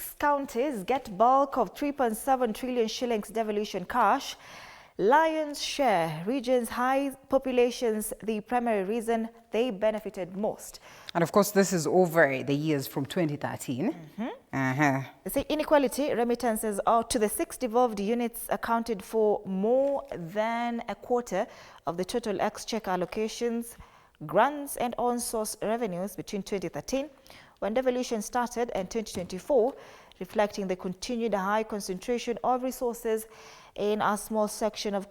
6 counties get bulk of 3.7 trillion shillings devolution cash. Lion's share, regions' high populations, the primary reason they benefited most. And of course, this is over the years from 2013. They say inequality remittances out to the 6 devolved units accounted for more than a quarter of the total exchequer allocations, grants and on-source revenues between 2013, when devolution started, and 2024, reflecting the continued high concentration of resources in a small section of the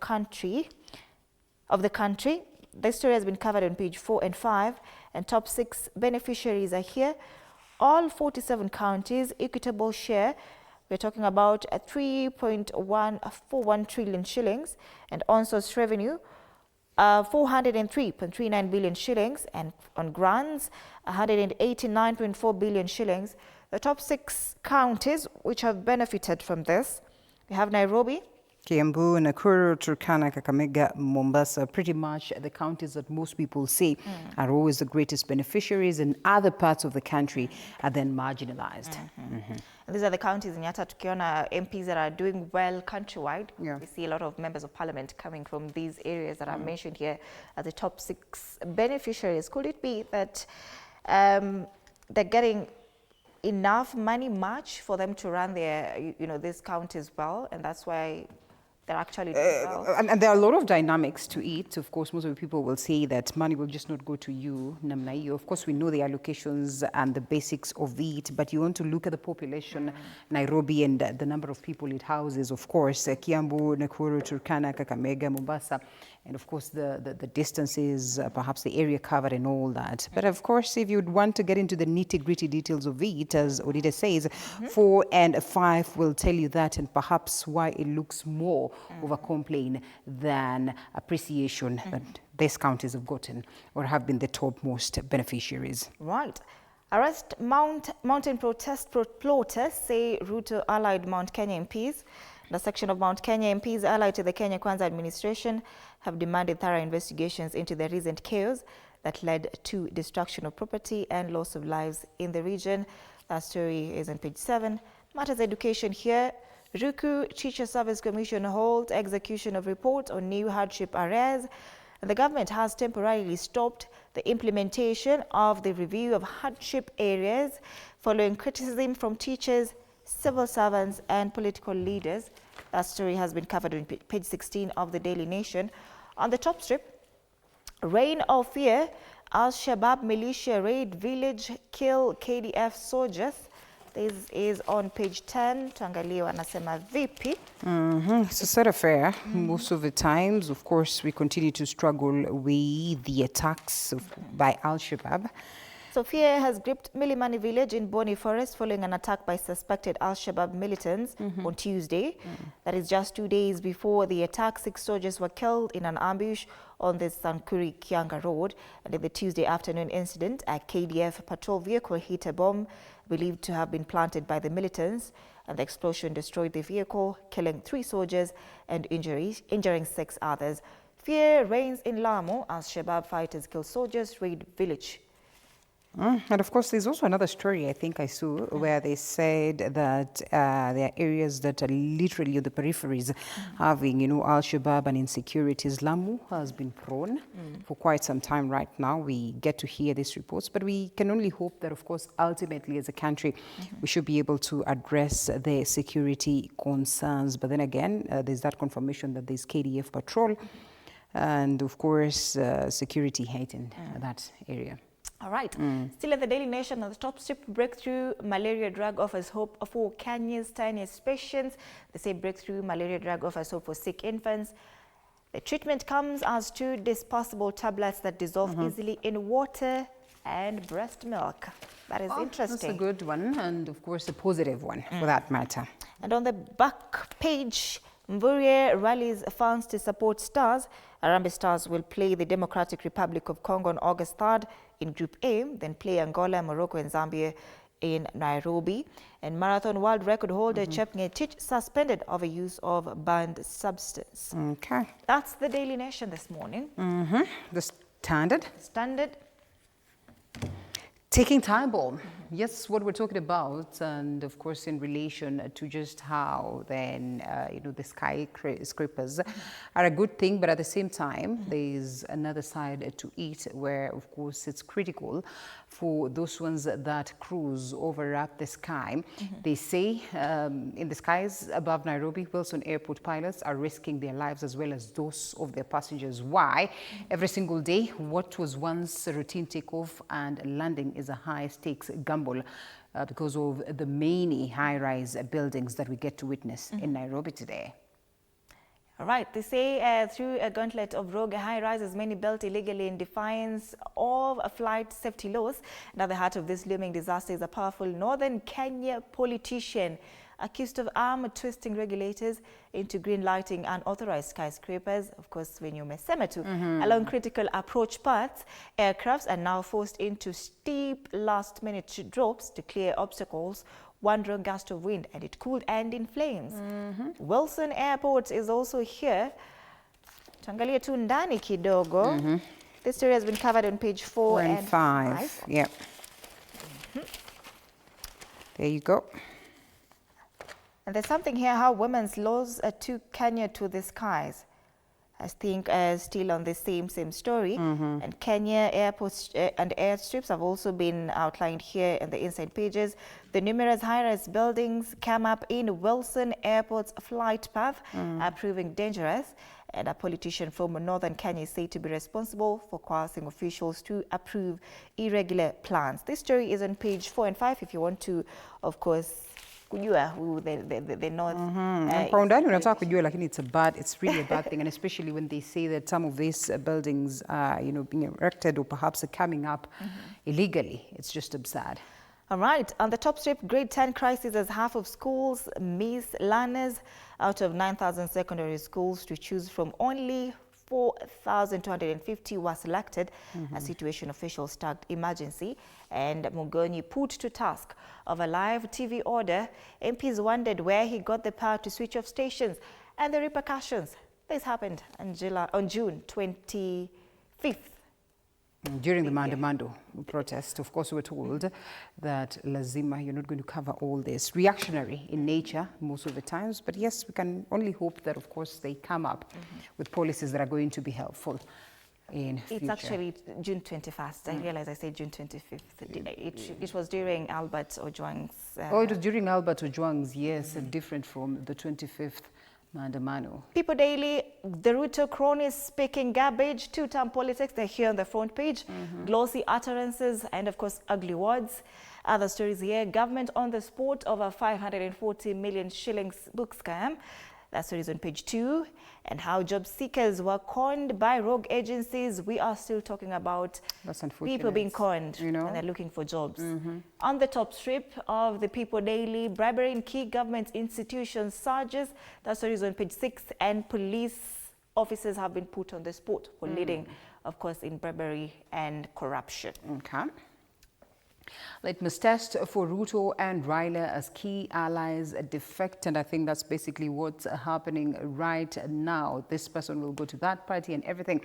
country. This story has been covered on page 4 and 5, and top 6 beneficiaries are here. All 47 counties, equitable share, we're talking about 3.141 trillion shillings, and on-source revenue 403.39 billion shillings, and on grants 189.4 billion shillings. The top 6 counties which have benefited from this, we have Nairobi, Kiambu, Nakuru, Turkana, Kakamega, Mombasa, pretty much the counties that most people say are always the greatest beneficiaries, and other parts of the country are then marginalized. And these are the counties in Yata tukiona MPs that are doing well countrywide. Yeah. We see a lot of members of parliament coming from these areas that are mentioned here as the top 6 beneficiaries. Could it be that they're getting enough money much for them to run their, these counties well, and that's why they're actually doing well? And there are a lot of dynamics to it. Of course, most of the people will say that money will just not go to you, namna hiyo. Of course, we know the allocations and the basics of it, but you want to look at the population, Nairobi, and the number of people it houses, of course, Kiambu, Nakuru, Turkana, Kakamega, Mombasa, and of course the distances, perhaps the area covered and all that. But of course, if you'd want to get into the nitty-gritty details of it, as Odita says, 4 and 5 will tell you that, and perhaps why it looks more of a complaint than appreciation that these counties have gotten or have been the topmost beneficiaries. Right. Arrest mountain protest plotters, say Ruto allied Mount Kenya MPs. The section of Mount Kenya MPs allied to the Kenya Kwanza administration have demanded thorough investigations into the recent chaos that led to destruction of property and loss of lives in the region. That story is on page 7. Matters education here. Ruku Teacher Service Commission holds execution of report on new hardship arrears. The government has temporarily stopped the implementation of the review of hardship areas following criticism from teachers, civil servants and political leaders. That story has been covered on page 16 of the Daily Nation. On the top strip, reign of fear, Al-Shabaab militia raid village, kill KDF soldiers. This is on page 10. Tuangalie wanasema vipi. It's a sad affair. Most of the times, of course, we continue to struggle with the attacks by Al-Shabaab. So fear has gripped Milimani village in Boni Forest following an attack by suspected Al-Shabaab militants on Tuesday. That is just 2 days before the attack. 6 soldiers were killed in an ambush on the Sankuri-Kianga road. And in the Tuesday afternoon incident, a KDF patrol vehicle hit a bomb believed to have been planted by the militants. And the explosion destroyed the vehicle, killing 3 soldiers and injuring 6 others. Fear reigns in Lamu as Shabaab fighters kill soldiers, raid village. And of course, there's also another story I think I saw where they said that there are areas that are literally on the peripheries having, Al-Shabaab and insecurities. Lamu has been prone for quite some time right now. We get to hear these reports, but we can only hope that, of course, ultimately as a country, we should be able to address the security concerns. But then again, there's that confirmation that there's KDF patrol and, of course, security heightened that area. All right. Still at the Daily Nation, on the top strip, breakthrough malaria drug offers hope for Kenya's tiniest patients. They say breakthrough malaria drug offers hope for sick infants. The treatment comes as 2 disposable tablets that dissolve easily in water and breast milk. That is interesting. That's a good one, and of course a positive one for that matter. And on the back page, Mvurye rallies funds to support Stars. Harambee Stars will play the Democratic Republic of Congo on August 3rd in Group A, then play Angola, Morocco and Zambia in Nairobi. And marathon world record holder Chepngetich suspended over use of banned substance. Okay. That's the Daily Nation this morning. The Standard. Standard. Taking time bomb. Yes, what we're talking about, and of course in relation to just how then, the skyscrapers are a good thing, but at the same time, there's another side to it where, of course, it's critical for those ones that cruise over up the sky. They say in the skies above Nairobi, Wilson Airport pilots are risking their lives as well as those of their passengers. Why? Every single day, what was once a routine takeoff and landing is a high-stakes gamble because of the many high-rise buildings that we get to witness in Nairobi today. All right, they say through a gauntlet of rogue high-rises, many built illegally in defiance of flight safety laws. And at the heart of this looming disaster is a powerful northern Kenya politician accused of arm-twisting regulators into green-lighting unauthorized skyscrapers. Of course, when you mesema to along critical approach paths, aircrafts are now forced into steep last-minute drops to clear obstacles. One wrong gust of wind and it could end in flames. Wilson Airport is also here. Tuangalie tu ndani kidogo. This story has been covered on page 4 and 5. Yeah. There you go. And there's something here, how women's laws took Kenya to the skies. I think still on the same story. And Kenya airports and airstrips have also been outlined here in the inside pages. The numerous high-rise buildings come up in Wilson Airport's flight path are proving dangerous. And a politician from northern Kenya is said to be responsible for coercing officials to approve irregular plans. This story is on page 4 and 5 if you want to, of course, kujua who the north. Kwa undani unataka kujua, lakini it's really a bad thing, and especially when they say that some of these buildings are, being erected or perhaps are coming up illegally. It's just absurd. All right, on the top strip, grade 10 crisis as half of schools miss learners. Out of 9,000 secondary schools to choose from, only 4,250 were selected. A situation officials tagged emergency, and Mugoni put to task of a live TV order. MPs wondered where he got the power to switch off stations and the repercussions. This happened on June 25th. During the Mandamando protest, of course, we were told that lazima, you're not going to cover all this. Reactionary in nature most of the times, but yes, we can only hope that, of course, they come up with policies that are going to be helpful in future. It's actually June 21st. I realize I said June 25th. It was during Albert Ojwang's... it was during Albert Ojwang's, yes, different from the 25th. Mandamano. People Daily, the Ruto cronies speaking garbage, two-term politics, they're here on the front page. Glossy utterances and, of course, ugly words. Other stories here, government on the spot over 540 million shillings book scam. That story is on page 2. And how job seekers were conned by rogue agencies. We are still talking about people being conned and they're looking for jobs. On the top strip of the People Daily, bribery in key government institutions surges. That story is on page 6. And police officers have been put on the spot for leading, of course, in bribery and corruption. Okay. Litmus test for Ruto and Raila as key allies defect, and I think that's basically what's happening right now. This person will go to that party and everything.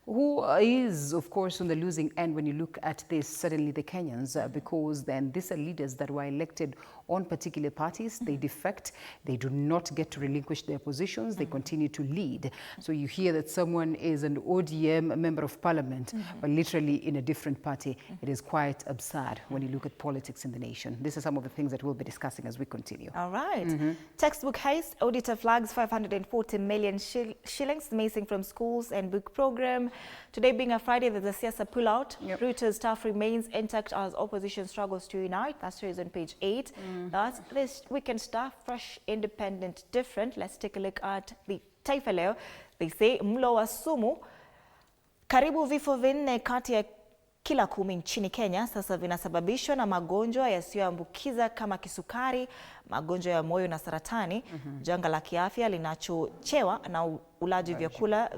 Who is, of course, on the losing end when you look at this? Certainly the Kenyans, because then these are leaders that were elected on particular parties. They defect. They do not get to relinquish their positions. They continue to lead. So you hear that someone is an ODM member of parliament, but literally in a different party. It is quite absurd when you look at politics in the nation. These are some of the things that we'll be discussing as we continue. All right. Textbook heist. Auditor flags 540 million shillings missing from schools and book program. Today being a Friday, there's a siasa pullout. Ruto's staff remains intact as opposition struggles to unite. That story is on page 8. That's this weekend staff, fresh, independent, different. Let's take a look at the Taifa Leo. They say mlo wa sumu, karibu vifo vinne kati ya kila 10 nchini Kenya sasa vinasababishwa na magonjwa yasiyoambukiza kama kisukari, magonjwa ya moyo na saratani. Janga la kiafya linachochewa na ulaji vyakula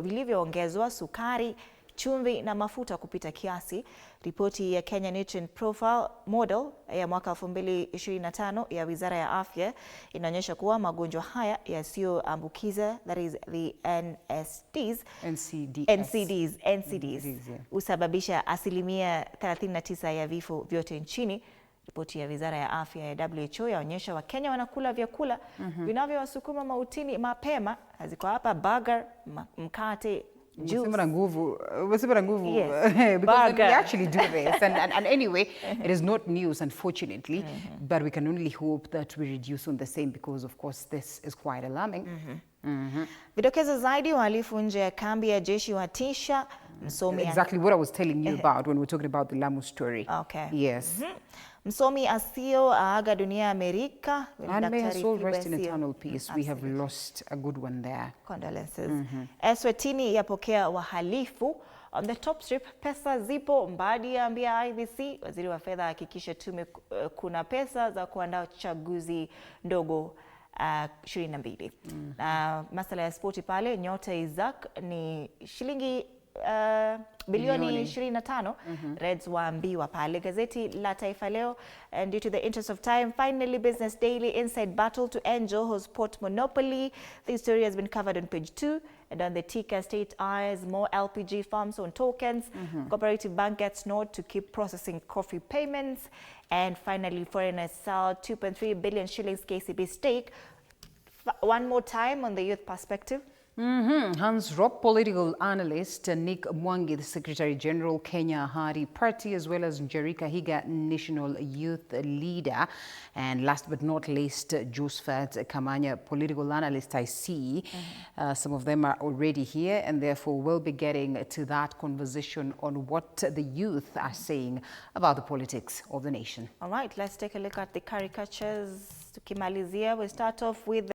vilivyoongezwa sukari, chumvi na mafuta kupita kiasi. Ripoti ya Kenya Nutrient Profile Model ya mwaka 2025 ya Wizara ya Afya inaonyesha kuwa magonjwa haya yasiyoambukiza, that is the NCDs husababisha 39% ya vifo vyote nchini. Ripoti ya Wizara ya Afya ya WHO yaonyesha Wakenya wanakula vyakula vinavyowasukuma mautini mapema. Ziko hapa burger, mkate, juice. Yes, because we actually do this. And anyway, it is not news, unfortunately, but we can only hope that we reduce on the same, because of course this is quite alarming. Vidokezo zaidi, uhalifu nje ya kambi ya jeshi watisha. Msomi exactly what I was telling you about when we were talking about the Lamu story. Okay. Yes. Msomi Asio aaga dunia Amerika. And may her soul rest in eternal peace. We have lost a good one there. Condolences. Eswatini yapokea wahalifu. On the top strip, pesa zipo. Mbadi ambia IBC. Waziri wa fedha hakikisha tume kuna pesa za kuandaa chaguzi ndogo 22. Masala ya spoti pale, nyota Isaac ni shilingi bilioni 25. Reds waambiwa pale. Gazeti la Taifa Leo, and due to the interest of time, finally Business Daily, inside battle to end Joho's port monopoly. The story has been covered on page 2. And on the Tika State eyes more LPG farms on tokens. Cooperative Bank gets nod to keep processing coffee payments. And finally, foreigners sell 2.3 billion shillings KCB stake. One more time on the youth perspective. Hans Ropp, political analyst, Nick Mwangi, the Secretary General, Kenya Hari Party, as well as Njerika Higa, National Youth Leader. And last but not least, Josephat Kamanya, political analyst, I see. Some of them are already here, and therefore we'll be getting to that conversation on what the youth are saying about the politics of the nation. All right, let's take a look at the caricatures. Tukimalizia, we start off with